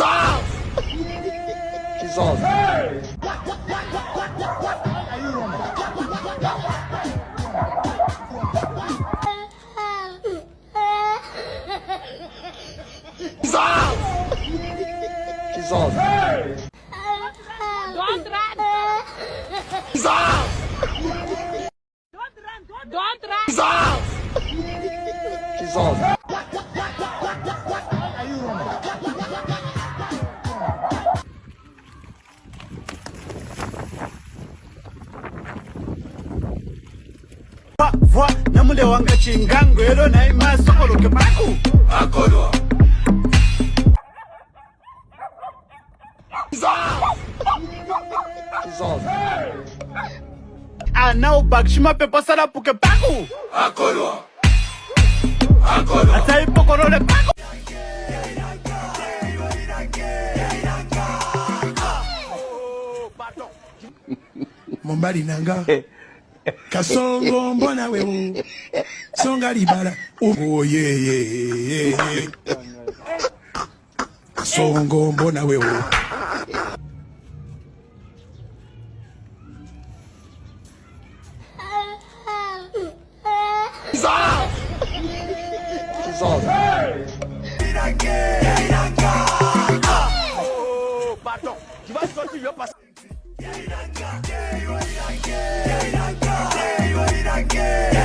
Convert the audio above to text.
off! She's off. She's off! She's off. Don't run! She's off! Don't run! She's off! She's off. Vwa namule wanga chingango elo na ima sokolo ke baku akolwa She's off! She's off. ana ubakshima pepo sala puke baku Akolwa! atai pokorole baku Mombali nanga Kasongo mbona wewe Songa libala Oh yeah Kasongo mbona wewe She's off! She's off. pardon tu vas sortir le passe Yeah.